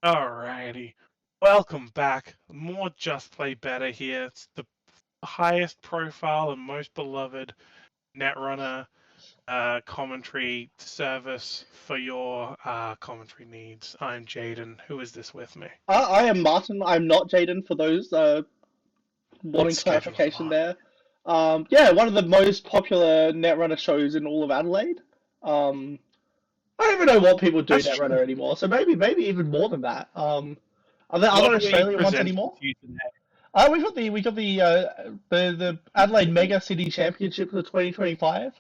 Alrighty. Welcome back. More Just Play Better here. It's the highest profile and most beloved Netrunner commentary service for your commentary needs. I'm Jaiden. Who is this with me? I am Martin. I'm not Jaden for those wanting Let's schedule clarification Martin. there. Yeah, one of the most popular Netrunner shows in all of Adelaide. I don't even know what people do That's true. Netrunner anymore, so maybe even more than that. Are there What other are we Australian ones presenting anymore? to you today? We got the Adelaide Megacity Championship for 2025.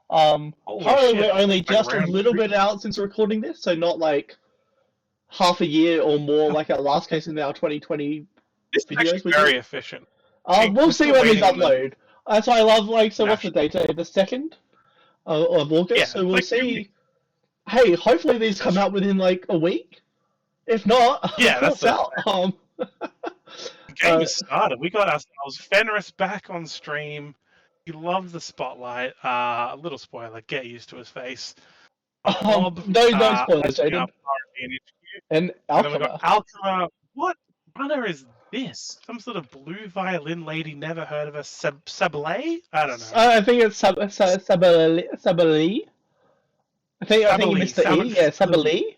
Holy Currently shit. we're only Like just a round little three? bit out since recording this, so not like half a year or more Oh, like our last case in our 2020 this is videos actually we did. very efficient. We'll We're see still when these waiting on the upload. That's why I love so what's the national. date today? The 2nd of August. Yeah, So we'll like 2 weeks. see. Hey, hopefully these That's come true. out within like a week. If not, Yeah, that's it's the out. The game Uh, has started. We got ourselves Fenris back on stream. He loves the spotlight. A little spoiler. Get used to his face. Got Ob no spoilers, hosting our Jaden. party in HQ, And and then we got Alkama. Alkama. What runner is this? Some sort of blue violin lady. Never heard of her. Sable? I don't know. I think it's Sabali. I think you Sabali. missed the E. Yeah, Sabali,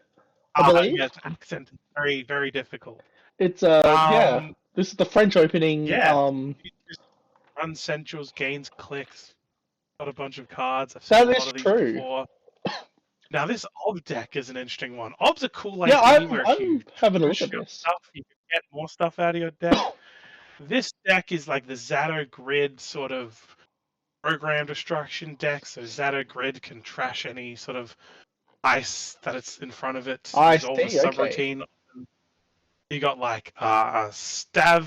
I Yeah, believe. its accent is very, very difficult. It's yeah. Um, This is the French opening. yeah. It just runs centrals, gains clicks. Got a bunch of cards. I've seen a That lot is of these true. before. Now this Ob deck is an interesting one. Ob's a cool Yeah, idea I'm where if I'm you having a look push at your this. stuff, you can get more stuff out of your deck. This deck is like the Zato Grid sort of program destruction deck. So Zato Grid can trash any sort of ice that it's in front of it, I resolve a see. Okay. subroutine. You got like Stavka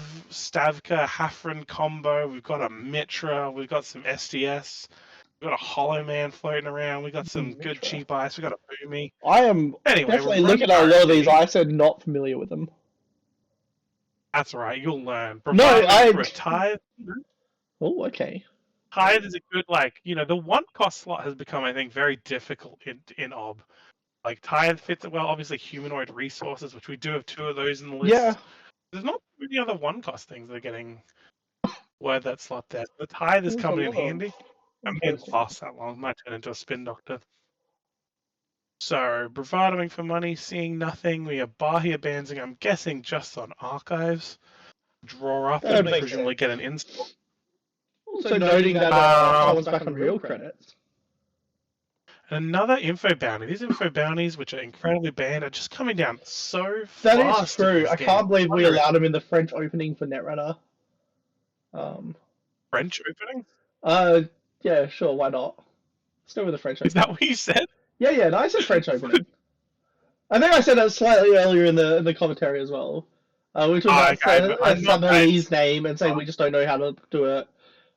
Hafren combo. We've got a Mitra. We've got some SDS. We got a Hollow Man floating around. We got some good Mitra. cheap ice. We got a Boomy. I am Anyway, we're definitely running looking at a our lot of these. city. I said not familiar with them. That's right. You'll learn. No, Bravadoing through a tithe. Oh, okay. Tithe is a good the one cost slot has become, I think, very difficult in Ob. Like tithe fits it well. Obviously, humanoid resources, which we do have 2 of those in the Yeah. list. There's not many other one cost things that are getting word that slot there. The tithe is There's a coming in lot of handy. I mean, it'll interesting. last that long. Might turn into a spin doctor. So, bravadoing for money, seeing nothing. We have Bahia Banzing, I'm guessing just on archives. Draw up That would and make presumably sense. get an install. Also noting that someone's back on real credits. Another info bounty. These info bounties, which are incredibly banned, are just coming down so That is fast in true. this I game. can't believe we allowed him in the French opening for Netrunner. French opening? Yeah, sure, why not? Let's go with the French Is that opening. what you said? Yeah, no, I said French opening. I think I said that slightly earlier in the commentary as well. We talked about Sabali's name and saying we just don't know how to do it,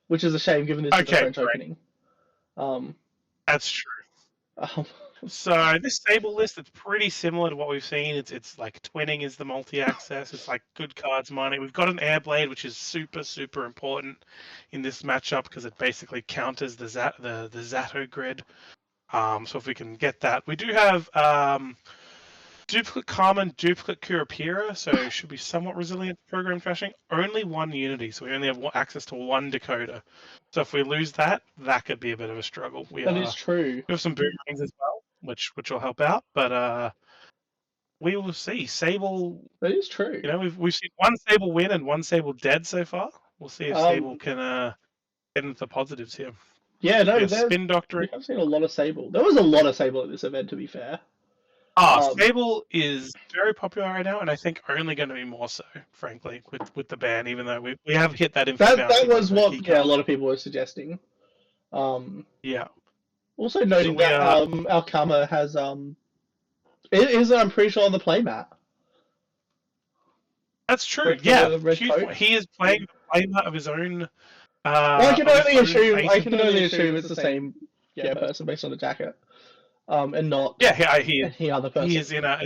which is a shame given this is the French opening. That's true. So this Sable list, it's pretty similar to what we've seen. It's like twinning is the multi-access. It's like good cards, money. We've got an Airblade, which is super, super important in this matchup because it basically counters the Zato grid. So if we can get that, we do have duplicate Carmen, duplicate Kurapira, so it should be somewhat resilient to program crashing. Only 1 unity, so we only have access to 1 decoder. So if we lose that, that could be a bit of a struggle. That is true. We have some boomerangs as well, which will help out, but we will see. Sable. That is true. We've seen 1 Sable win and 1 Sable dead so far. We'll see if Sable can get into the positives here. Yeah, no, Spin Doctor. We have seen a lot of Sable. There was a lot of Sable at this event, to be fair. Sable is very popular right now, and I think only going to be more so, frankly, with the ban. Even though we have hit that. That was what a lot of people were suggesting. Yeah. Also noting that Alkama has it is, I'm pretty sure, on the playmat. That's true. Yeah, he is playing the playmat of his own. I can only assume it's the same person based on the jacket. And not any other person. He is in a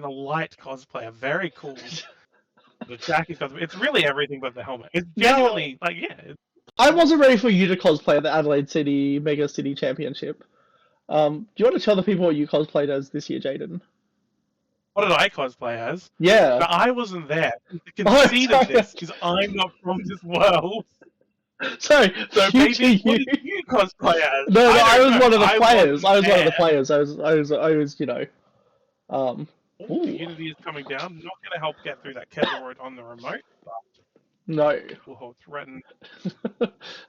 light cosplay, a very cool. The jacket cosplay. It's really everything but the helmet. It's genuinely I wasn't ready for you to cosplay at the Adelaide City Megacity Championship. Do you want to tell the people what you cosplayed as this year, Jaiden? what did I cosplay as? Yeah. But I wasn't there. The conceit of this is I'm not from this world. Sorry, So future maybe what you. did you cosplay as? No, I was one of the players. I One of the players. I was, you know. The Ooh, Unity is coming down. Not going to help get through that Kezeroid on the remote. no. Will hold threaten.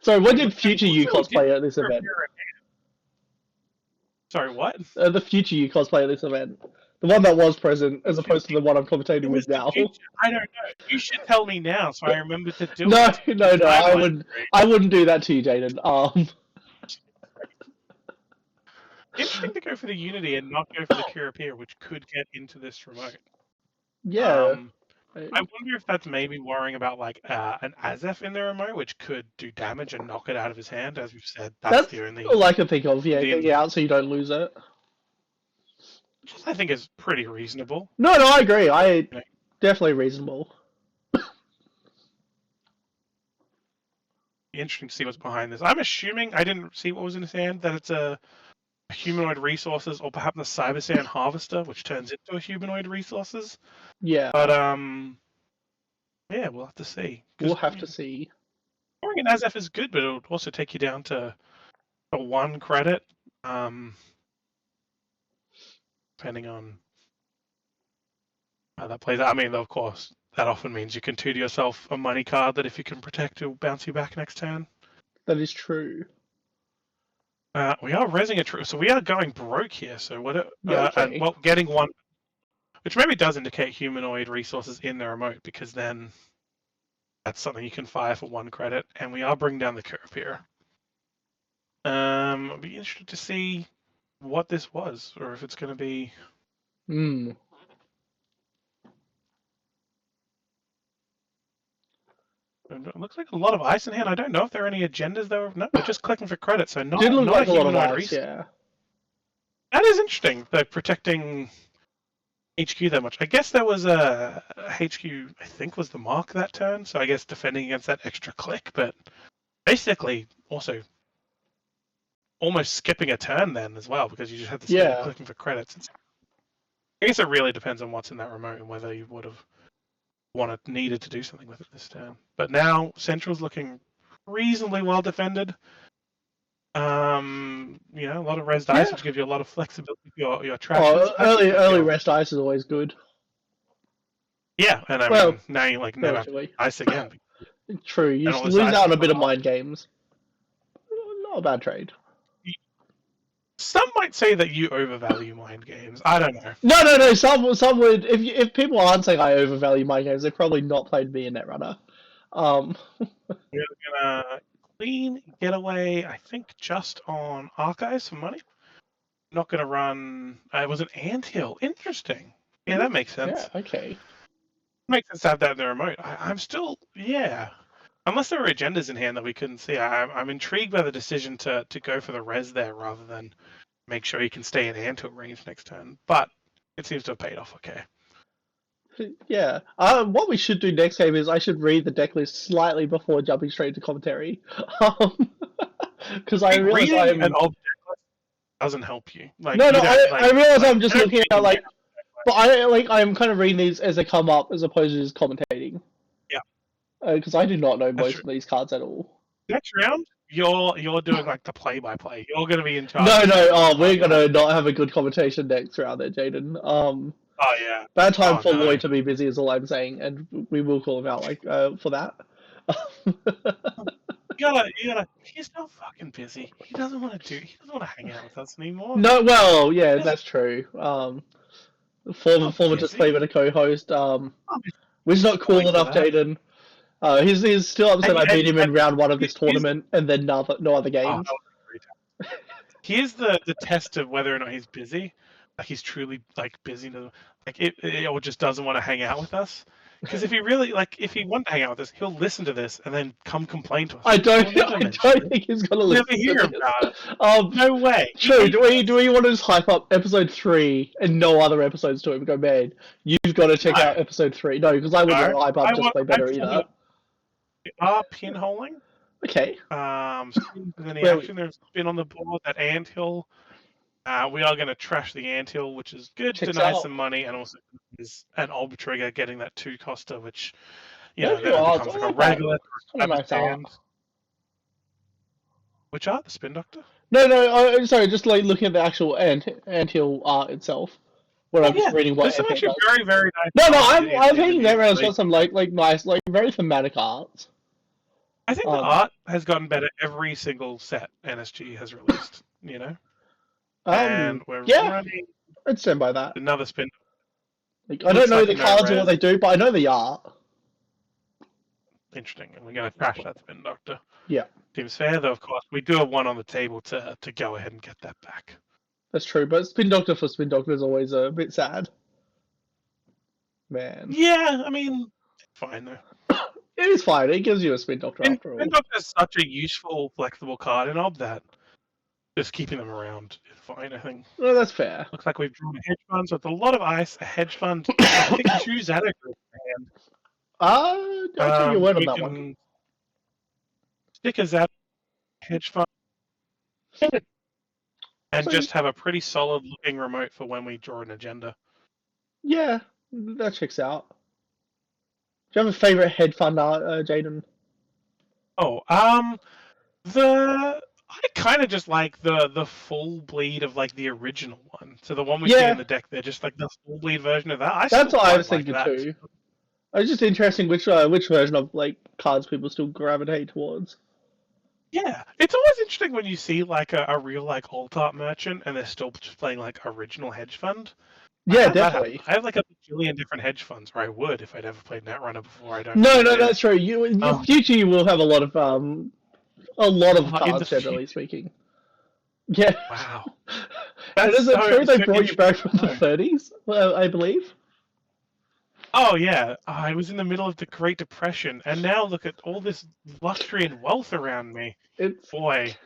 Sorry, what did future you Also, we did cosplay at this event? Sorry, what? The future you cosplay at this event. The one that was present, as opposed to the one I'm commentating It was with now. the future. I don't know. You should tell me now, so I remember to do No, it. no, no. I wouldn't do that to you, Jaiden. Interesting to go for the Unity and not go for the Curapir, which could get into this remote. Yeah. I wonder if that's maybe worrying about like an Azef in the remote, which could do damage and knock it out of his hand. As we've said, that's the only. All I can think of. Yeah, getting out so you don't lose it. Which I think is pretty reasonable. No, I agree. Definitely reasonable. Interesting to see what's behind this. I'm assuming I didn't see what was in his hand, that it's a humanoid resources or perhaps a Cyber Sand Harvester, which turns into a humanoid resources. Yeah. But yeah, we'll have to see. We'll have to see. Scoring an Azef is good, but it'll also take you down to 1 credit. Depending on how that plays out. I mean, of course, that often means you can 2 to yourself a money card that if you can protect, it will bounce you back next turn. That is true. We are resing a true, so we are going broke here. So what? Okay. And, well, getting 1, which maybe does indicate humanoid resources in the remote, because then that's something you can fire for 1 credit, and we are bringing down the curve here. I'll be interested to see what this was, or if it's going to be. It looks like a lot of ice in hand. I don't know if there are any agendas though. No, they're just clicking for credit, so not, Did look not like a a lot of humanoid ice, resource. yeah. That is interesting. They're protecting HQ that much. I guess there was a HQ, I think was the mark that turn, so I guess defending against that extra click, but basically also almost skipping a turn then as well, because you just had to stay clicking for credits. I guess it really depends on what's in that remote and whether you would have needed to do something with it this turn. But now Central's looking reasonably well defended. A lot of res dice, which give you a lot of flexibility with your trashes. Early rest ice is always good. Yeah, and I mean, now you never ice again. True, you lose out on a bit of mind games. Not a bad trade. Some might say that you overvalue mind games. I don't know. No. Some would. If people aren't saying I overvalue mind games, they've probably not played me in Netrunner. We're gonna clean getaway. I think just on Archives for money. Not gonna run. It was an anthill. Interesting. Yeah, that makes sense. Yeah. Okay. Makes sense to have that in the remote. I'm still, unless there were agendas in hand that we couldn't see. I'm intrigued by the decision to go for the res there rather than make sure you can stay in anthill range next turn. But it seems to have paid off okay. Yeah. What we should do next game is I should read the deck list slightly before jumping straight to commentary. Because I realize reading an Ob deck list doesn't help you. I realize I'm just looking at but I'm kind of reading these as they come up as opposed to just commentating. Yeah. Because I do not know most of these cards at all. Next round, you're doing the play-by-play. You're going to be in charge. No. We're gonna not have a good commentation next round there, Jaiden. Oh yeah. Bad time for Lloyd to be busy is all I'm saying, and we will call him out for that. You gotta. He's not fucking busy. He doesn't want to hang out with us anymore. No, well, yeah, that's true. Former display with a co-host. Which is not cool enough, Jaiden. He's still upset I beat him in round 1 of this tournament, and then no other games. Here's the test of whether or not he's busy. He's truly busy, or just doesn't want to hang out with us. Because if he really if he wanted to hang out with us, he'll listen to this and then come complain to us. I don't think he's gonna listen. Never hear about it. No way. True. Do we want to just hype up episode 3 and no other episodes to him? Go, man, you've got to check out episode 3. No, because I wouldn't hype up just play better either. We are pinholing. Okay. Any action? There's been on the board that anthill. We are going to trash the anthill, which is good, Checks deny out. some money, and also is an Ob trigger getting that 2-coster, which, Yeah, then it becomes like a regular or a nice art. stand. Which art? The Spin Doctor? No, sorry, just like looking at the actual anthill art itself. When I'm just reading what there's some anthill actually does. very, very nice No, art I'm in the thinking new that round's release. got some like nice, like very thematic arts. I think the art has gotten better every single set NSG has released, and we're running I'd stand by that. another Spin. Like, I don't know like the cards or what they do, but I know the art. Interesting, and we're going to trash that Spin Doctor. Yeah. Seems fair, though, of course. We do have one on the table to go ahead and get that back. That's true, but Spin Doctor for Spin Doctor is always a bit sad. Man. Yeah, I mean, it's fine, though. It is fine. It gives you a Spin Doctor after all. Spin Doctor is such a useful, flexible card in Ob that just keeping them around is fine, I think. No, that's fair. Looks like we've drawn a hedge fund, so it's a lot of ice, a hedge fund, I think 2 Zadok and I'll take your word on that one. Stick a Zadok hedge fund and just have a pretty solid looking remote for when we draw an agenda. Yeah, that checks out. Do you have a favorite head fund art, Jaiden? Oh, I kind of just like the full bleed of like the original one. So the one we see in the deck, they're just like the full bleed version of that. That's what I was thinking that. too. It's just interesting which version of like cards people still gravitate towards. Yeah, it's always interesting when you see like a real like alt art merchant and they're still just playing like original hedge fund. Yeah, definitely. I have like a bajillion different hedge funds, or I would if I'd ever played Netrunner before. I don't. No, that's true. In the future, you will have a lot of cards, generally speaking. Yeah. Wow. Is it true they brought you back from the 30s? I believe. Oh yeah, I was in the middle of the Great Depression, and now look at all this luxury and wealth around me. Boy.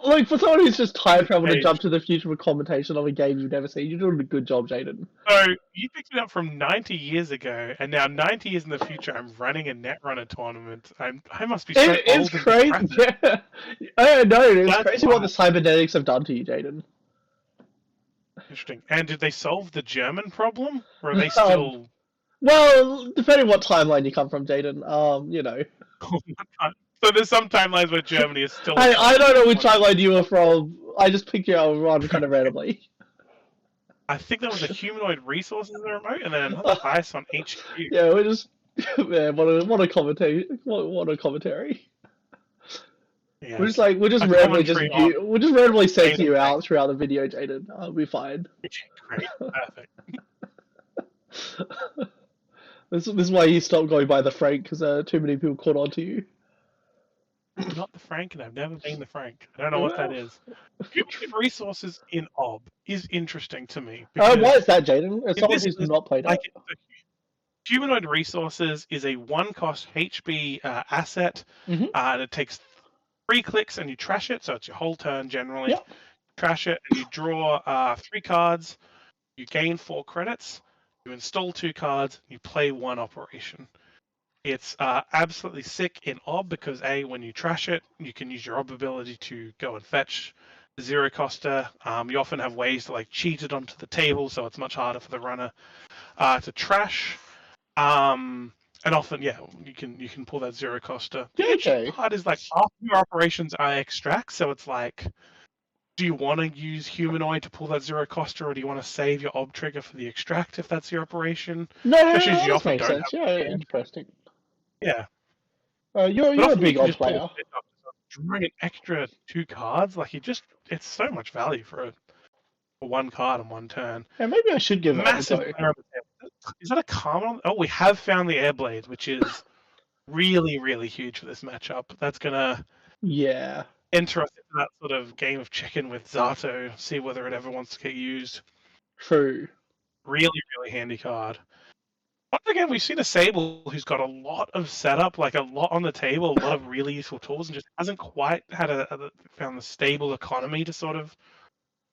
Like, for someone who's just time traveled to jump to the future with commentation of a game you've never seen, you're doing a good job, Jaiden. So, you picked it up from 90 years ago, and now 90 years in the future, I'm running a Netrunner tournament. I must be so old. It's crazy. Yeah. I know, it's crazy what the cybernetics have done to you, Jaiden. Interesting. And did they solve the German problem? Or are they still... Well, depending what timeline you come from, Jaiden, So there's some timelines where Germany is still... I don't know which timeline you were from. I just picked you out one kind of randomly. I think there was a humanoid resources in the remote, and then another ice on HQ. Yeah, we're just... Man, what a commentary. What a commentary. Yeah. We're just randomly sending you out throughout the video, Jaiden. We'll be fine. Great, perfect. This is why you stopped going by the Frank, because too many people caught on to you. Not the Frank, and I've never been the Frank. I don't know what that is. Humanoid resources in Ob is interesting to me. Why is that, Jaiden? As someone who's not played it. Humanoid resources is a 1-cost HB asset, and it takes 3 clicks and you trash it, so it's your whole turn generally. Yep. Trash it, and you draw 3 cards, you gain 4 credits, you install 2 cards, you play 1 operation. It's absolutely sick in Ob because when you trash it, you can use your Ob ability to go and fetch the 0-coster. You often have ways to like cheat it onto the table, so it's much harder for the runner to trash. And often, you can pull that 0-coster. The interesting part is like after your operations I extract, so it's like, do you want to use humanoid to pull that 0-coster, or do you want to save your Ob trigger for the extract if that's your operation? No, that makes sense. Yeah, interesting. Yeah. You're a big Ob player. Drawing an extra 2 cards, like it's so much value for 1 card on 1 turn. Yeah, maybe I should give massive. Is that a common? Oh, we have found the air blades, which is really, really huge for this matchup. That's gonna enter us into that sort of game of chicken with Zato. See whether it ever wants to get used. True. Really, really handy card. Once again, we've seen a Sable who's got a lot of setup, like a lot on the table, a lot of really useful tools, and just hasn't quite had found the stable economy to sort of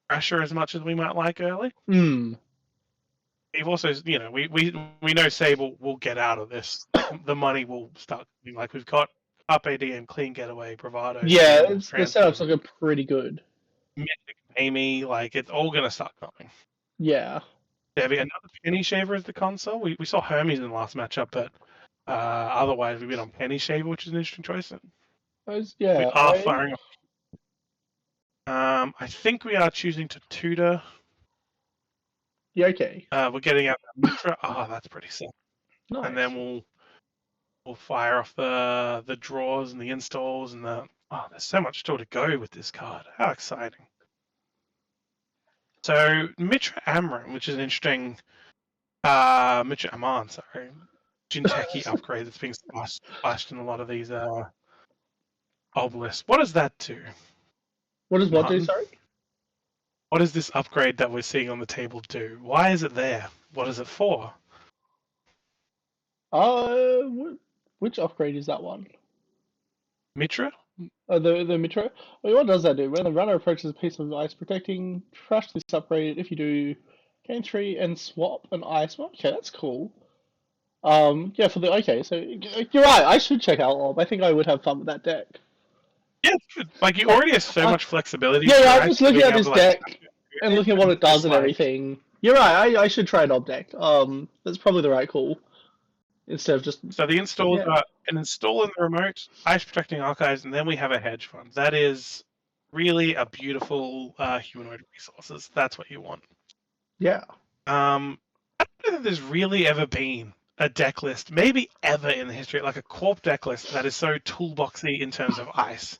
pressure as much as we might like early. We've also, we know Sable will get out of this. The money will start being like we've got Up AD and Clean Getaway, Bravado. Yeah, the setup's looking pretty good. Mythic Amy, like it's all gonna start coming. Yeah. There'll be another Penny Shaver as the console. We saw Hermes in the last matchup, but otherwise we've been on Penny Shaver, which is an interesting choice. We are firing. I think we are choosing to tutor. Yeah, okay. We're getting out that Mitra. That's pretty sick. Nice. And then we'll fire off the draws and the installs and the. Oh, there's so much still to go with this card. How exciting! So Mitra Amram, which is an interesting Mitra Aman, sorry, Jinteki upgrade that's being splashed in a lot of these obelisks. What does that do? What does what do, Martin? sorry? What does this upgrade that we're seeing on the table do? Why is it there? What is it for? Which upgrade is that one? Mitra? The Mitra? Wait, what does that do? When the runner approaches a piece of ice protecting, trash this upgrade. If you do, gain 3 and swap an ice. Okay, that's cool. Yeah, okay, so you're right. I should check out Orb. I think I would have fun with that deck. Yeah, it's good. Like you already have so much flexibility. Yeah, I'm just looking at this deck and looking at what it does and everything. You're right. I should try an Ob deck. That's probably the right call. Instead of just so the installs are an install in the remote, ice protecting archives, and then we have a hedge fund. That is really a beautiful humanoid resources. That's what you want. Yeah. I don't know that there's really ever been a deck list, maybe ever in the history, like a corp deck list that is so toolboxy in terms of ice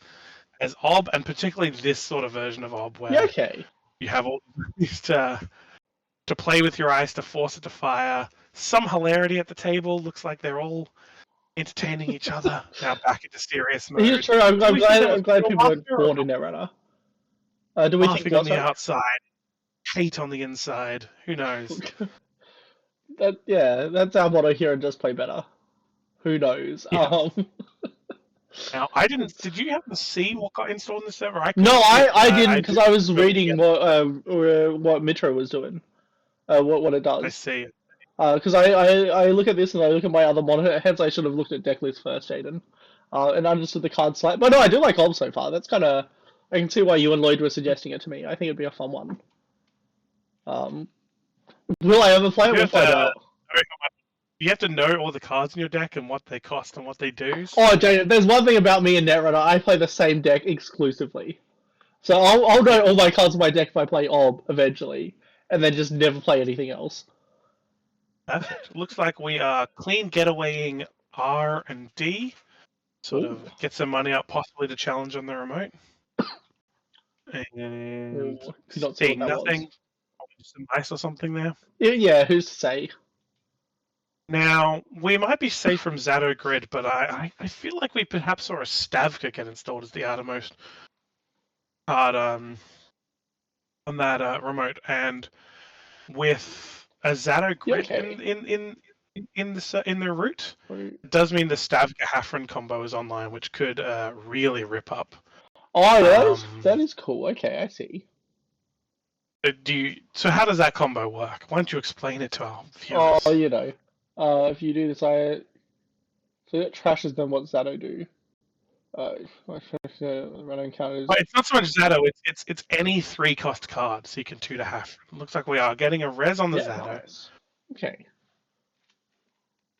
as Ob, and particularly this sort of version of Ob, where you have all these to play with your ice, to force it to fire. Some hilarity at the table. Looks like they're all entertaining each other. Now back into serious mode. Yeah, true. I'm glad people are bored in Netrunner. Do we think on the outside, hate on the inside? Who knows? That's our motto here and Just Play Better. Who knows? Yeah. Now, I didn't. Did you happen to see what got installed in the server? I didn't, because I was reading what Mitra was doing. What it does. I see. Because I look at this and I look at my other monitor. Hence, I should have looked at deck list first, Jaiden. And understood the card slide. But no, I do like Ob so far. That's kind of. I can see why you and Lloyd were suggesting it to me. I think it'd be a fun one. Will I ever play it? We'll find out. You have to know all the cards in your deck and what they cost and what they do. So... Oh, Jaiden, there's one thing about me and Netrunner. I play the same deck exclusively. So I'll know all my cards in my deck if I play Ob eventually, and then just never play anything else. Perfect. Looks like we are clean getawaying R and D. Sort of get some money out, possibly to challenge on the remote. And seeing nothing. Some ice or something there. Yeah, who's to say? Now, we might be safe from Zato Grid, but I feel like we perhaps saw a Stavka get installed as the outermost card on that remote, and with a Zato Grid in the route, it does mean the Stavka Hafren combo is online, which could really rip up. Oh, that is cool. Okay, I see. So how does that combo work? Why don't you explain it to our viewers? Oh, if you do this, so that trashes them. What Zato do? Random counters. But it's not so much Zato. It's any 3-cost card, so you can tutor half. It looks like we are getting a res on the Zato. Nice. Okay.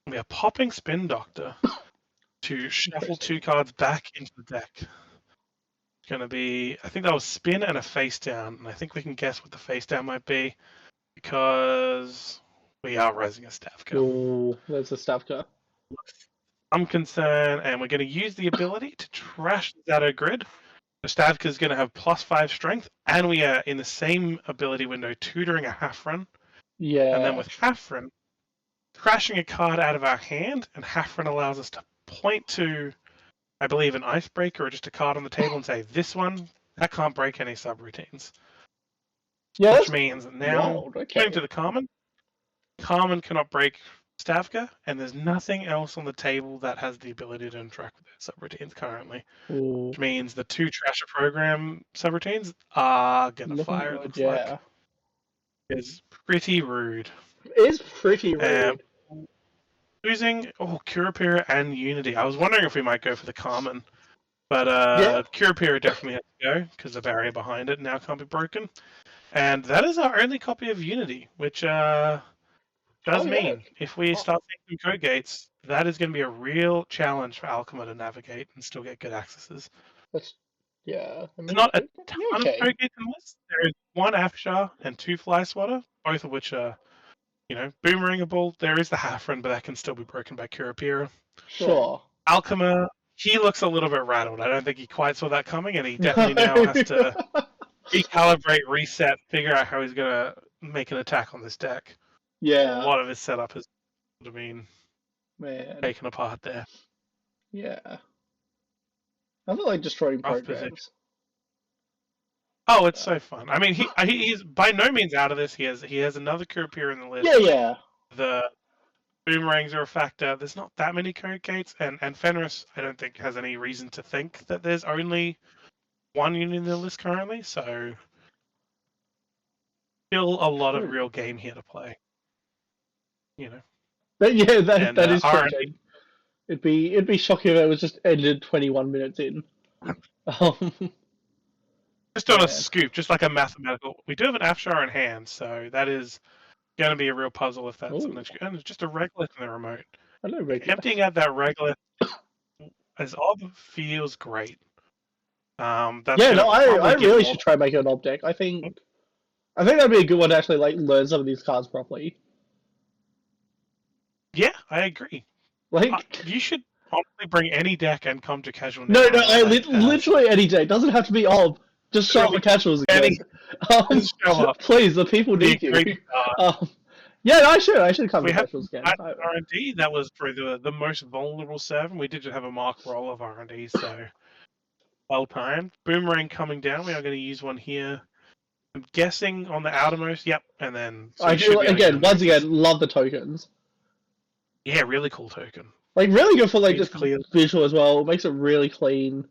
We are popping Spin Doctor to shuffle 2 cards back into the deck. It's going to be, I think that was spin and a face down, and I think we can guess what the face down might be because we are resing a Stavka. Oh, there's a Stavka. I'm concerned, and we're going to use the ability to trash the Zato Grid. The Stavka is going to have +5 strength, and we are in the same ability window tutoring a Hafren. Yeah. And then with Hafren, crashing a card out of our hand, and Hafren allows us to point to, I believe, an icebreaker or just a card on the table and say, this one, that can't break any subroutines. Yeah, which means now, going to the Carmen, Carmen cannot break Stavka, and there's nothing else on the table that has the ability to interact with their subroutines currently. Ooh. Which means the 2 Trasher Program subroutines are going to fire, it looks like. It's pretty rude. It is pretty rude. Losing Curapira and Unity. I was wondering if we might go for the Carmen, But Yeah. Curapira definitely has to go because the barrier behind it now can't be broken. And that is our only copy of Unity, which does Oh, yeah. mean if we start thinking code gates, that is going to be a real challenge for Alkama to navigate and still get good accesses. That's yeah. I There's mean, not a you're ton of okay. code gates in this. There is one Afshar and two Fly Swatter, both of which are, boomerangable. There is the Halfren, but that can still be broken by Curapira. Sure. Alkama, he looks a little bit rattled. I don't think he quite saw that coming, and he No. definitely now has to recalibrate, reset, figure out how he's going to make an attack on this deck. A Yeah. lot of his setup has been Man. taken apart there. Yeah. I feel like destroying Rough position. programs. Oh, it's so fun. I mean, he's by no means out of this. He has another Curapira in the list. Yeah. The boomerangs are a factor. There's not that many code gates, and Fenris, I don't think, has any reason to think that there's only one unit in the list currently. So, still a lot of real game here to play. That And, is true. R&D. It'd be shocking if it was just ended 21 minutes in. Just on a scoop, just like a mathematical. We do have an Afshar in hand, so that is going to be a real puzzle if that's something. And it's just a regolith in the remote. I know regolith. Emptying out that regolith as Ob feels great. I really should try making an Ob deck. I think that'd be a good one to actually like learn some of these cards properly. Yeah, I agree. Like you should honestly bring any deck and come to casual. Literally any deck. Doesn't have to be Ob. Just show up for casuals again. Show up. Please, the people need you. I should come to casuals again. R&D, that was for the most vulnerable server. We did have a mark roll of R&D, so well timed. Boomerang coming down. We are going to use one here. I'm guessing on the outermost. Yep, and then I do once again love the tokens. Yeah, really cool token. Like really good for like just clear visual as well. It makes it really clean.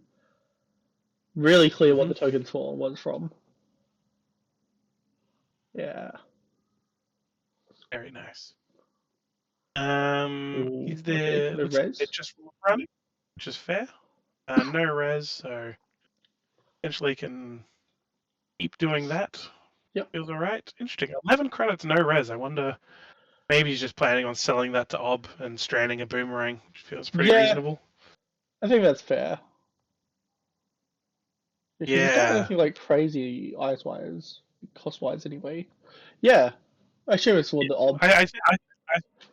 Really clear what the token's for and what it's from. Yeah. Very nice. Is there no res? It's just running, which is fair. No res, so essentially can keep doing that. Yep. Feels alright. Interesting. 11 credits, no res. I wonder, maybe he's just planning on selling that to Ob and stranding a boomerang, which feels pretty reasonable. I think that's fair. If you Yeah. don't anything like crazy ice-wise, cost-wise anyway. Yeah. I assume it's one the Ob.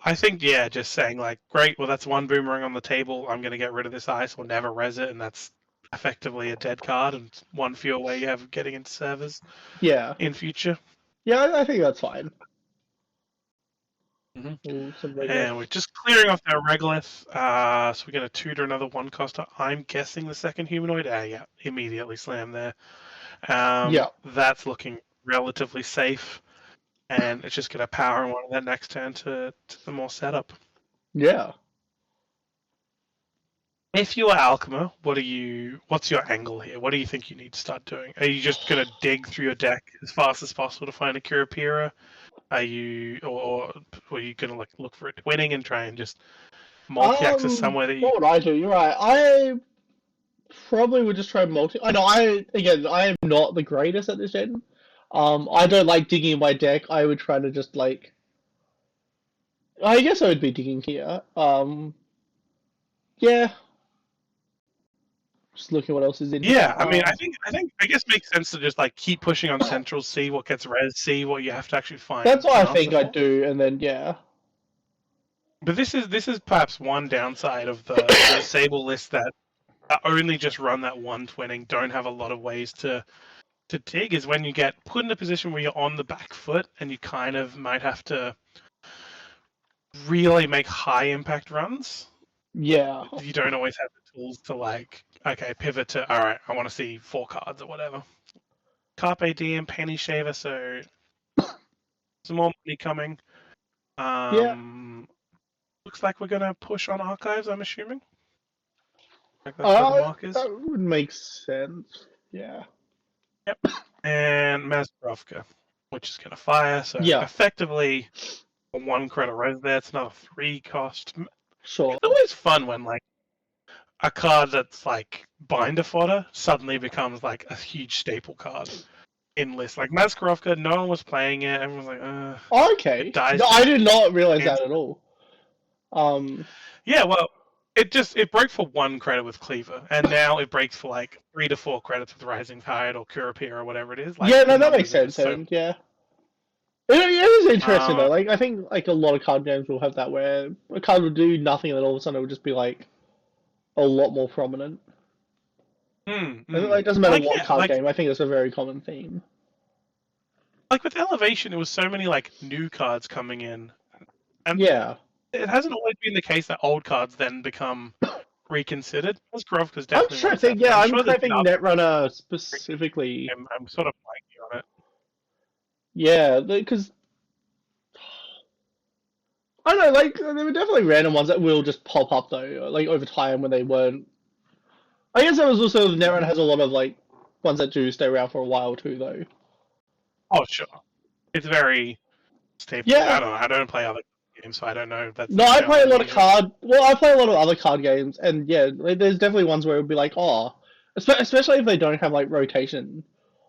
I think, just saying like, great, well that's one boomerang on the table, I'm going to get rid of this ice, we'll never res it, and that's effectively a dead card, and one fewer way you have getting into servers in future. Yeah, I think that's fine. And we're just clearing off our regolith, so we're going to tutor another one coster. I'm guessing the second humanoid. Immediately slam there. That's looking relatively safe, and it's just going to power one of that next turn to the more setup. Yeah. If you are Alkama, what's your angle here? What do you think you need to start doing? Are you just going to dig through your deck as fast as possible to find a Curapira? Are you, or are you going to look for a twinning and try and just multi-access somewhere that you... What would I do? You're right. I probably would just try multi... I know, I am not the greatest at this gen. I don't like digging in my deck. I would try to just, like... I guess I would be digging here. Yeah. Just looking what else is in here. I mean, I guess it makes sense to just like keep pushing on central, see what gets res, see what you have to actually find. That's what I think I'd do, and then But this is perhaps one downside of the Sable list that only just run that one twinning, don't have a lot of ways to dig, is when you get put in a position where you're on the back foot and you kind of might have to really make high impact runs. Yeah. You don't always have the tools to like, okay, pivot to, all right, I want to see 4 cards or whatever. Carpe Diem, Penny Shaver, so some more money coming. Looks like we're going to push on archives, I'm assuming. Like that's where the mark is. That would make sense. Yeah. Yep. And Mazbrovka, which is going to fire, so effectively a 1 credit res there. It's another 3 cost. Sure. It's always fun when like a card that's like binder fodder suddenly becomes like a huge staple card in lists. Like Mazkarovka, no one was playing it. Everyone was like, Oh, it okay. dies. No, I did not realize that at all. Yeah, well, it broke for 1 credit with Cleaver, and now it breaks for like 3 to 4 credits with Rising Tide or Kurapir or whatever it is. Like yeah, the no, that makes numbers are just sense. so. And yeah, it is interesting though. Um, Like I think like a lot of card games will have that where a card will do nothing and then all of a sudden it will just be like a lot more prominent. I think, like, it doesn't matter like what yeah, card game. I think it's a very common theme. like with Elevation, it was so many like new cards coming in, and Yeah, it hasn't always been the case that old cards then become reconsidered. Mazkarovka's I'm definitely one trying to think. exception. Yeah, I'm I'm sure trying there's to think another. Netrunner specifically. I'm sort of blanking on it. Yeah, because I don't know. Like there were definitely random ones that will just pop up though, like over time when they weren't. I guess there was also Netrunner has a lot of like ones that do stay around for a while too, though. Oh sure, it's very stable. Yeah, I don't know. I don't play other games, so I don't know if that's no, I play a necessarily lot of needed. card. Well, I play a lot of other card games, and yeah, like, there's definitely ones where it would be like, oh, especially if they don't have like rotation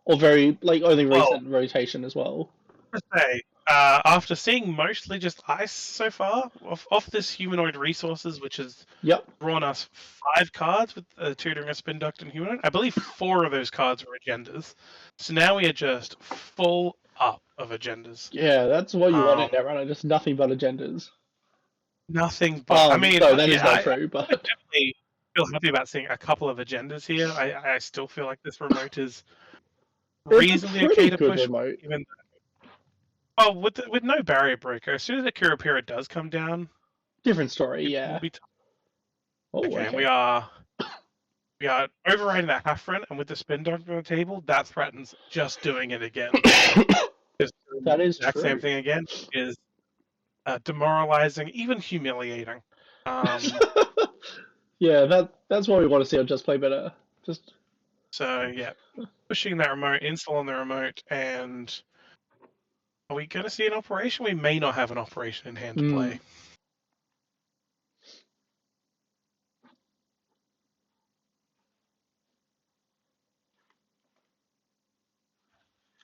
or very like only Well, recent rotation as well. to say, after seeing mostly just ice so far, off this humanoid resources, which has Yep. drawn us 5 cards with tutoring a spin duct and humanoid. I believe 4 of those cards were agendas. So now we are just full up of agendas. Yeah, that's what you want in Um, Netrunner, just nothing but agendas. Nothing but. I mean, No, that is yeah, not I true, would but definitely feel happy about seeing a couple of agendas here. I still feel like this remote is it's a reasonably okay pretty to good push. remote. Even well, with no barrier breaker, as soon as the Kurapira does come down, Different story, it will yeah. be tough. Oh, Okay, and okay. we are overriding that half front, and with the spin doctor on the table, that threatens just doing it again. Just doing the That is exact same true. thing again is demoralizing, even humiliating. Um, Yeah, that's what we want to see on Just Play Better. Just so yeah, pushing that remote, installing the remote, and are we going to see an operation? We may not have an operation in hand to mm, play.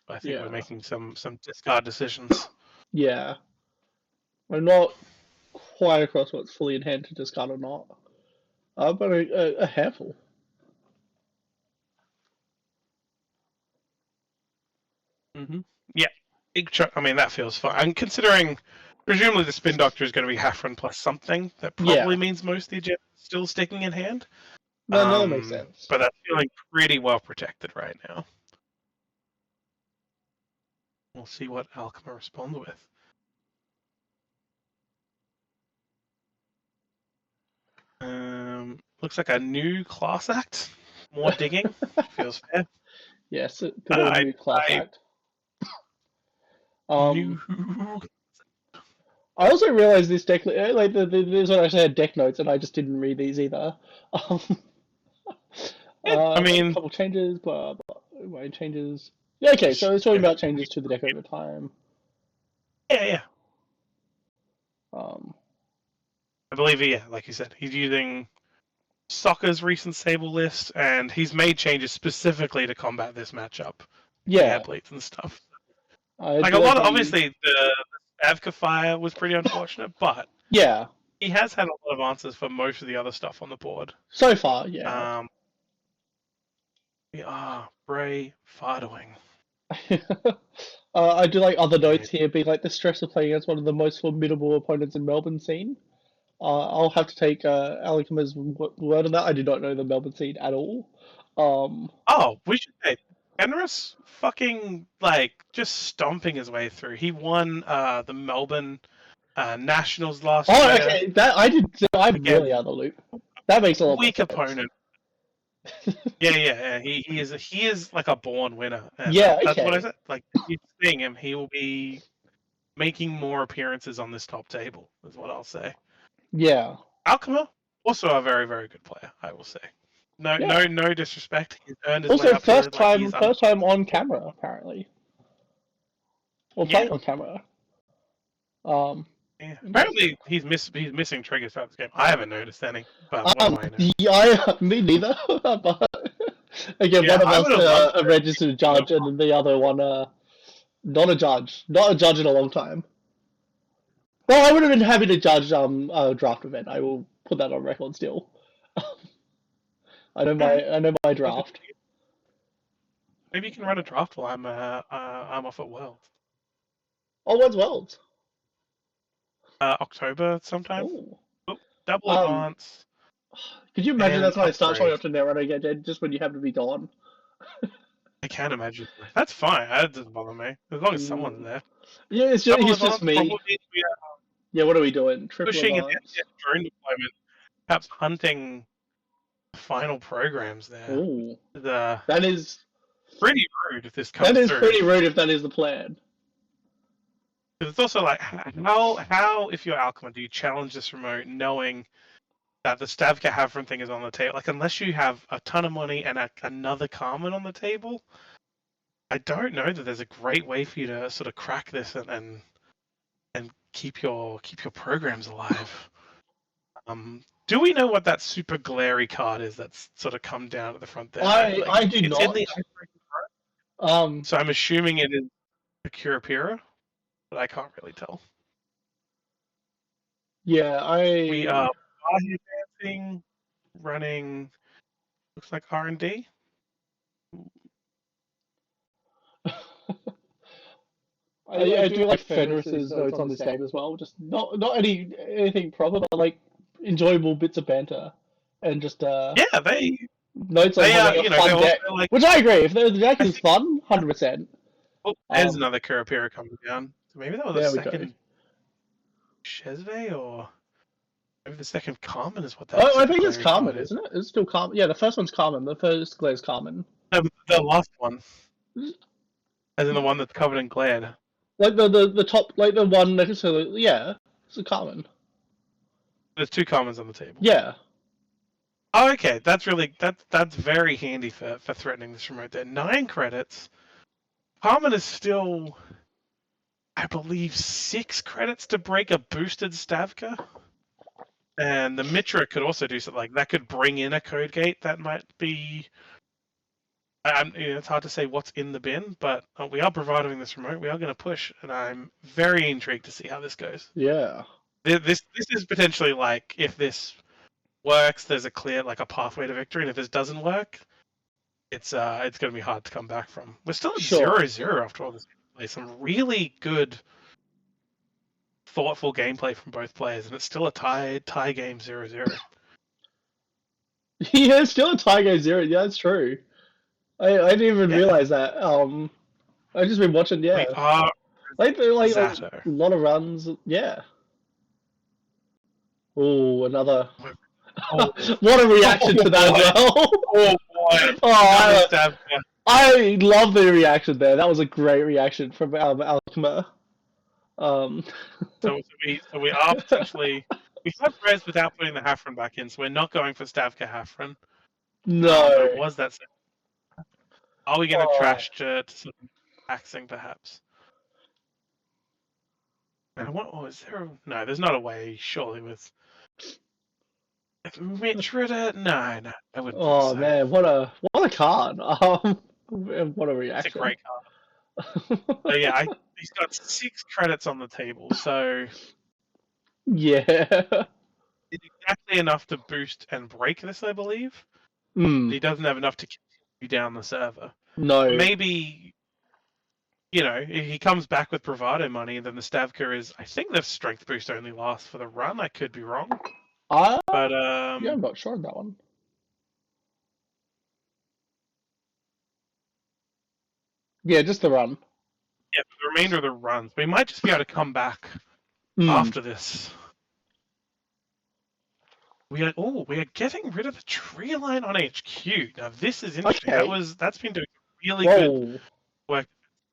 I think we're yeah. making some discard decisions. Yeah. I'm not quite across what's fully in hand to discard or not. But a handful. Yeah, I mean, that feels fine. And considering, presumably, the spin doctor is going to be half run plus something, that probably Yeah. means most of the agenda is still sticking in hand. No, that makes sense. But that's feeling pretty well protected right now. We'll see what Alkama responds with. Looks like a new class act. More digging. Feels fair. Yes, good old new class I act. new. I also realized this deck, like this one actually had deck notes, and I just didn't read these either. Um, I a mean, couple changes, blah blah. Why changes? Yeah, okay. So it's talking about changes to the deck over time. yeah. Um, I believe, yeah, like you said, he's using Soccer's recent Sable list, and he's made changes specifically to combat this matchup, the air yeah, bleeds and stuff. I Like do a like lot of, the obviously, the Avka fire was pretty unfortunate, but yeah. he has had a lot of answers for most of the other stuff on the board. So far, yeah. Um, we are Bray Fardoing. I do like other Yeah. notes here, being like the stress of playing against one of the most formidable opponents in Melbourne scene. I'll have to take Alakama's word on that. I do not know the Melbourne scene at all. Um, Oh, we should say Generous fucking like just stomping his way through. He won the Melbourne Nationals last oh, year okay. That I did. I'm really against out of the loop. That makes a lot more weak sense. opponent. Yeah. He is like a born winner, and Yeah. that's what I Okay. said. Like you seeing him, he will be making more appearances on this top table. Is what I'll say. Yeah. Alkama, also a very very good player. I will say. No, Yeah. no disrespect. He's earned his way Also, up here. Like he's first time on camera apparently, or yeah. playing on camera. Um, Yeah. Apparently, he's missing triggers throughout this game. I haven't noticed any, but what do I know? Yeah, me neither. But again, Yeah, one of I us would have loved a registered judge, and the other one not a judge, not a judge in a long time. Well, I would have been happy to judge a draft event. I will put that on record still. I know my draft. Maybe you can run a draft while I'm off at World. Oh, what's Worlds? October sometime. Oh. Oh, double Um, advance could you imagine and that's when I start showing upgrade. up to Netrunner again, just when you happen to be gone? I can't imagine. That's fine. That doesn't bother me as long as someone's Ooh. there. Yeah, Double it's just advance me. probably. We are Yeah, what are we doing? Triple pushing an advance. drone deployment, perhaps hunting final programs there. Oh, The that is pretty rude if this comes through. pretty rude if that is the plan. Because it's also like how if you're Alkama do you challenge this remote knowing that the Stavka Havron thing is on the table? Like unless you have a ton of money and another Carmen on the table, I don't know that there's a great way for you to sort of crack this and keep your programs alive. Do we know what that super glary card is that's sort of come down at the front there? I do It's in not. the icebreaker card, Um, so I'm assuming it is a Curapira, but I can't really tell. yeah, We are advancing, running. Looks like R&D. I do like Fenris's notes on this game as well. Just not anything proper, but like enjoyable bits of banter and just Yeah, they notes on they are. having a You know, they're fun also deck. like. Which I agree. If the deck I is think. fun, 100%. Oh, there's another Curapira coming down. So maybe that was a There we go. second Chesve, or maybe the second Carmen is what that. Oh, I super think it's glary card Carmen, isn't it? It's still Carmen. Yeah, the first one's Carmen. The first glare's Carmen. The last one, as in the one that's covered in glare. Like the top, like the one next to the, yeah, it's a Carmen. There's two Carmens on the table. Yeah. Oh, okay. That's very handy for threatening this remote there. 9 credits. Carmen is still, I believe, 6 credits to break a boosted Stavka. And the Mitra could also do something like that. Could bring in a code gate that might be. It's hard to say what's in the bin, but we are providing this remote. We are going to push, and I'm very intrigued to see how this goes. Yeah. This is potentially like if this works, there's a clear like a pathway to victory, and if this doesn't work, it's going to be hard to come back from. We're still at 0-0 after all this gameplay. Some really good, thoughtful gameplay from both players, and it's still a tie game 0-0. Yeah, it's still a tie game 0. Yeah, that's true. I didn't even realize that. I've just been watching. Yeah. We are like a lot of runs. Yeah. Oh, another. Oh. What a reaction to that as well. Oh boy! Oh, I love the reaction there. That was a great reaction from Alkama. So we are potentially we have res without putting the Hafren back in, so we're not going for Stavka Hafren. No. But it was that. Are we going to trash to some axing perhaps? And what was there? No, there's not a way. Surely with Mitrida? No, I wouldn't. Oh think so. Man, what a card! What a reaction! It's a great card. But yeah, he's got 6 credits on the table, so yeah, it's exactly enough to boost and break this, I believe. He doesn't have enough to continue down the server. No, maybe. You know, if he comes back with bravado money, then the Stavka is. I think the strength boost only lasts for the run. I could be wrong. But yeah, I'm not sure on that one. Yeah, just the run. Yeah, for the remainder of the runs. We might just be able to come back after this. We are getting rid of the tree line on HQ. Now this is interesting. Okay. That's been doing really good work.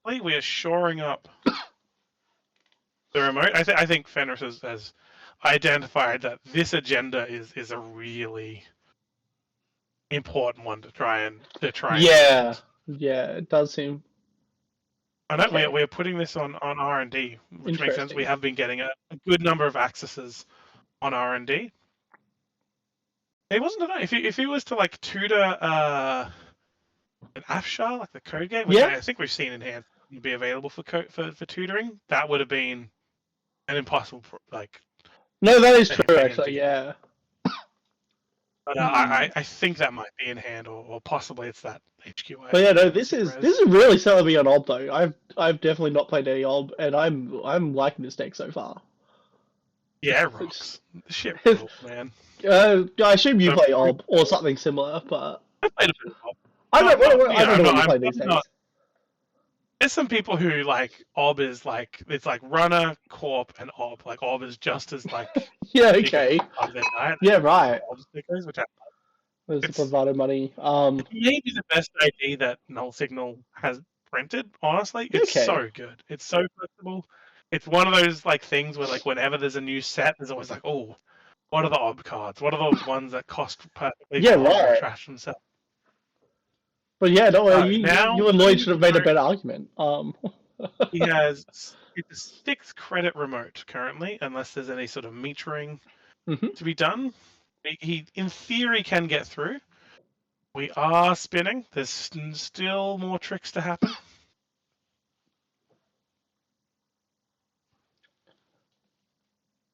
We are shoring up the remote. I think Fenris has identified that this agenda is a really important one to try and yeah, it does seem. I know Okay. we're putting this on R&D, which makes sense. We Interesting. have been getting a good number of accesses on R&D. It wasn't enough. If he was to like tutor an Afshar, like the code game, which Yeah. I think we've seen in hand be available for tutoring, that would have been an impossible like No, that is true for him to actually. get. Yeah. But Hmm. I think that might be in hand, or possibly it's that HQI. But yeah, no, Basic res. this is really selling me on Ob though. I've definitely not played any Ob, and I'm liking this deck so far. Yeah, it It's, rocks. The shit rules, man. I assume you So, play Ob or something similar, but I played a bit of Ob. I Not, don't not, I don't know what you I'm play these days. not. There's some people who like Ob is like it's like runner, corp, and Ob. Like Ob is just as like Yeah. big a Okay. part of their diet Yeah. as Right. Ob stickers, which There's the it's bravado money. maybe the best ID that Null Signal has printed. Honestly, Yeah, it's okay. so good. It's so flexible. It's one of those like things where like whenever there's a new set, there's always like, oh, what are the Ob cards? What are the ones that cost perfectly Yeah. for Ob or Right. trash themselves? But yeah, don't worry. So now You and Lloyd should have made a better argument. he has it's a 6 credit remote currently, unless there's any sort of metering Mhm. to be done. He in theory can get through. We are spinning. There's still more tricks to happen.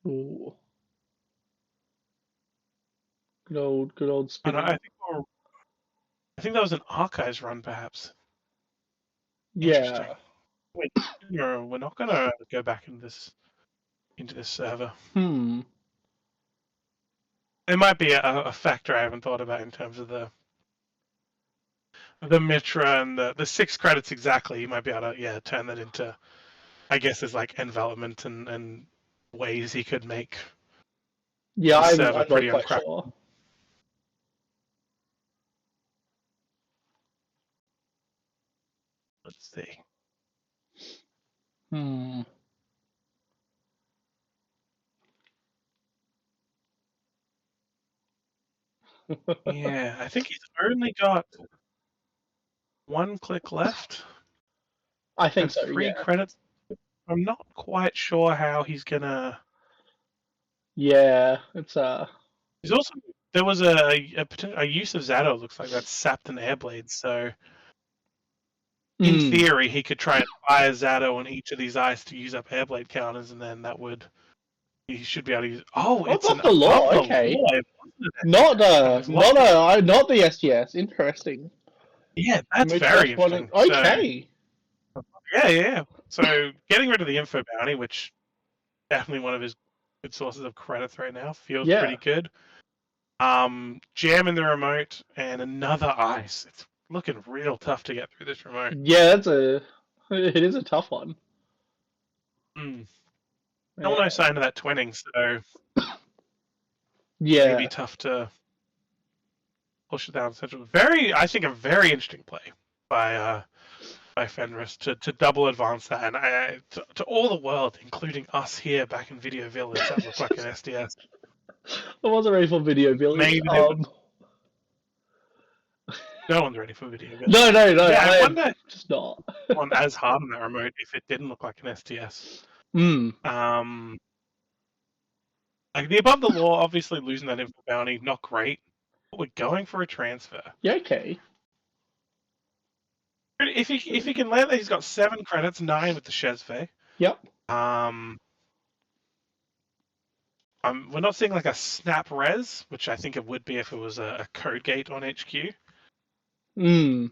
Ooh. Good old And spinning. I think that was an archives run, perhaps. Interesting. Yeah. Wait, no, we're not gonna go back into this server. Hmm. There might be a factor I haven't thought about in terms of the Mitra and the 6 credits exactly. You might be able to turn that into, I guess, there's like envelopment and ways he could make Yeah, the server I'm not pretty quite sure. uncrackable. Let's see. Hmm. Yeah, I think he's only got 1 click left I think and so. 3 credits. I'm not quite sure how he's gonna. Yeah. It's He's also there was a use of Zato. Looks like that's sapped an Airblade. So in Hmm. theory, he could try and fire Zato on each of these eyes to use up Airblade counters, and then that would he should be able to use. Oh, it's an Above the law. above the Okay. law. It wasn't it? Not And there's lots of, not the STS. Interesting. yeah, that's Maybe very that's what it. interesting. So Okay. yeah. So getting rid of the info bounty, which definitely one of his good sources of credits right now, feels Yeah. pretty good. Jamming the remote and another ice. It's looking real tough to get through this remote. Yeah. It is a tough one. Mm. Still Yeah. no sign of that twinning, so maybe Yeah. tough to push it down central. I think a very interesting play by Fenris to double advance that, and to all the world, including us here back in Video Village, that looked like an SDS. I wasn't ready for Video Village. Maybe they would. No one's ready for Video Village. No. Yeah, I wonder just not. on as hard on that remote if it didn't look like an SDS. Hmm. Like the above the law, obviously losing that info bounty, not great. But we're going for a transfer. Yeah. Okay. If he can land that, he's got 7 credits, 9 with the Shezve. Yep. We're not seeing like a snap res, which I think it would be if it was a code gate on HQ. Hmm.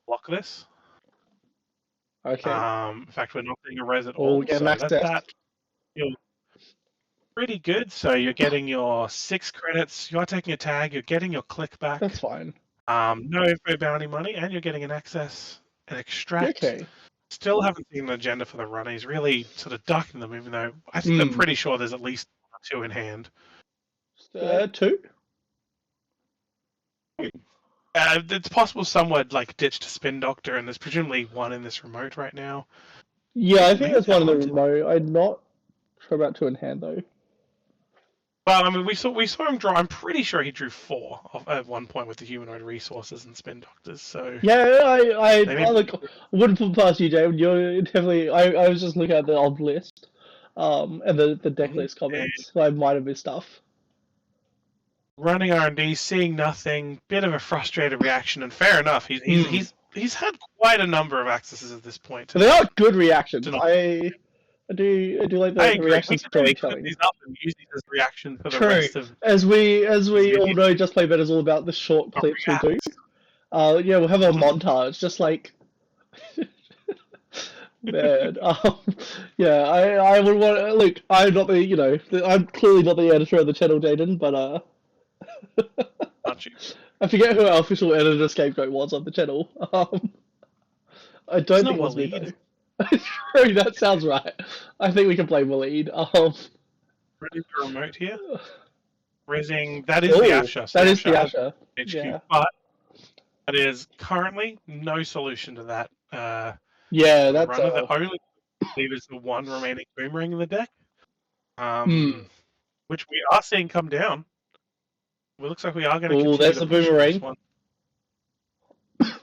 Block this. Okay. In fact, we're not seeing a res at Oh, all. we get So max test. that feels pretty good. So you're getting your 6 credits. You are taking a tag. You're getting your click back. That's fine. No info bounty money, and you're getting an access, an extract. Okay. Still haven't seen an agenda for the run. He's really sort of ducking them, even though I think they're pretty sure there's at least 2 in hand. 2. It's possible someone would like ditched a spin doctor, and there's presumably 1 in this remote right now. Yeah, I think Maybe there's they're one in the hunting. remote. I'm not sure about 2 in hand though. Well, I mean, we saw him draw. I'm pretty sure he drew 4 at one point with the humanoid resources and spin doctors. So yeah, I maybe look, wouldn't put past you, Jaiden. You're definitely. I was just looking at the old list, and the deck list and comments. So I might have missed stuff. running R&D, seeing nothing, bit of a frustrated reaction, and fair enough. He's had quite a number of accesses at this point. But they are good reactions. Not, I do like I the agree. reaction We could really storytelling. clip these up and use these as reaction for the True. rest of. As we all know, Just Play Better is all about the short clips we do. Yeah, we'll have a montage, just like. Man, yeah, I would want. Look, I'm not I'm clearly not the editor of the channel, Jaiden, but Aren't you? I forget who our official editor scapegoat was on the channel. I don't think it was me though. True, that sounds right. I think we can play Waleed. Ready for remote here. Raising, that is the Asher. So that is the Asher. HQ, Yeah. but that is currently no solution to that. Yeah, that's runner. The only I believe is the one remaining boomerang in the deck, which we are seeing come down. It looks like we are going to continue there's to a push boomerang. this one.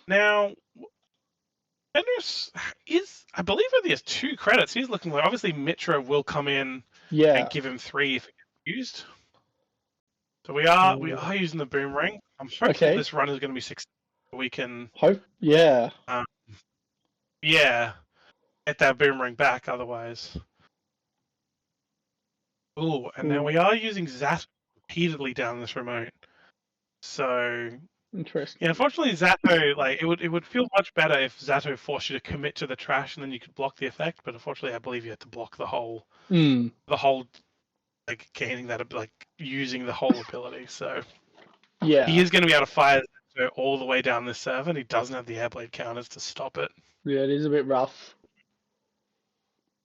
Now, Fenris is, I believe, only has 2 credits. He's looking like obviously Mitra will come in and give him 3 if it gets used. So we are using the boomerang. I'm hopeful this run is going to be 6. We can yeah. Yeah, get that boomerang back. Otherwise, and now we are using Zato repeatedly down this remote. So interesting. yeah, unfortunately, Zato, like it would feel much better if Zato forced you to commit to the trash and then you could block the effect. But unfortunately, I believe you had to block the whole like gaining that, like using the whole ability. So yeah, he is going to be able to fire Zato all the way down this server, and he doesn't have the airblade counters to stop it. Yeah, it is a bit rough.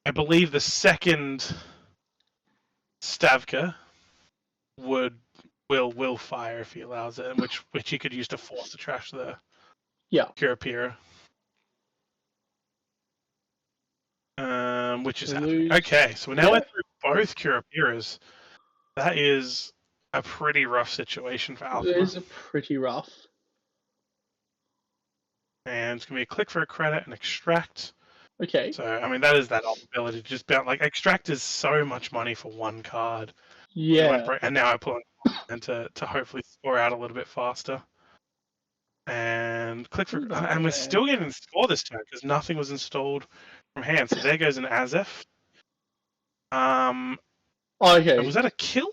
I believe the second Stavka will fire if he allows it, which he could use to force the trash the Kurapira. Which is happening. Okay, so now we're through both Kurapiras. That is a pretty rough situation for Alkama. It is a pretty rough. And it's gonna be a click for a credit and extract. Okay. So I mean that is that ability to just bounce. Like extract is so much money for one card. Yeah. And now I pull and to hopefully score out a little bit faster. And click for, and we're still getting the score this time because nothing was installed from hand. So there goes an Azef. Okay. Was that a kill?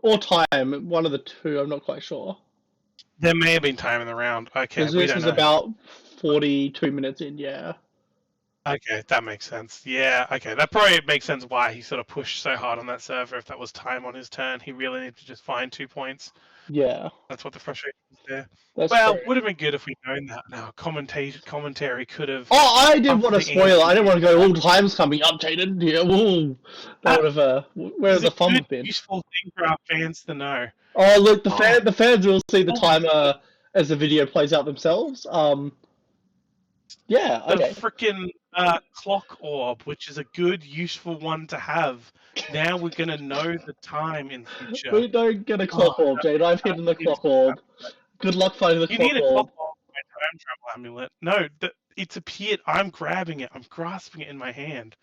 Or time, one of the two. I'm not quite sure. There may have been time in the round. Okay, we this was about 42 minutes in. Yeah. Okay, that makes sense. Yeah, okay, that probably makes sense why he sort of pushed so hard on that server. If that was time on his turn, he really needed to just find 2 points. Yeah. That's what the frustration was there. That's true. Would have been good if we'd known that. Now, commentary could have. Oh, I didn't want to spoil it. I didn't want to go, all time's coming up, Jaiden. Yeah, that would have, where's the fun been? Useful thing for our fans to know. Oh, look, the fans will see the timer as the video plays out themselves. Yeah, okay. The freaking clock orb, which is a good, useful one to have. Now we're going to know the time in future. We don't get a clock orb, Jade. I've hidden the clock orb. Good luck finding the clock orb. You need a clock orb for my time travel amulet. No, it's appeared. I'm grabbing it. I'm grasping it in my hand.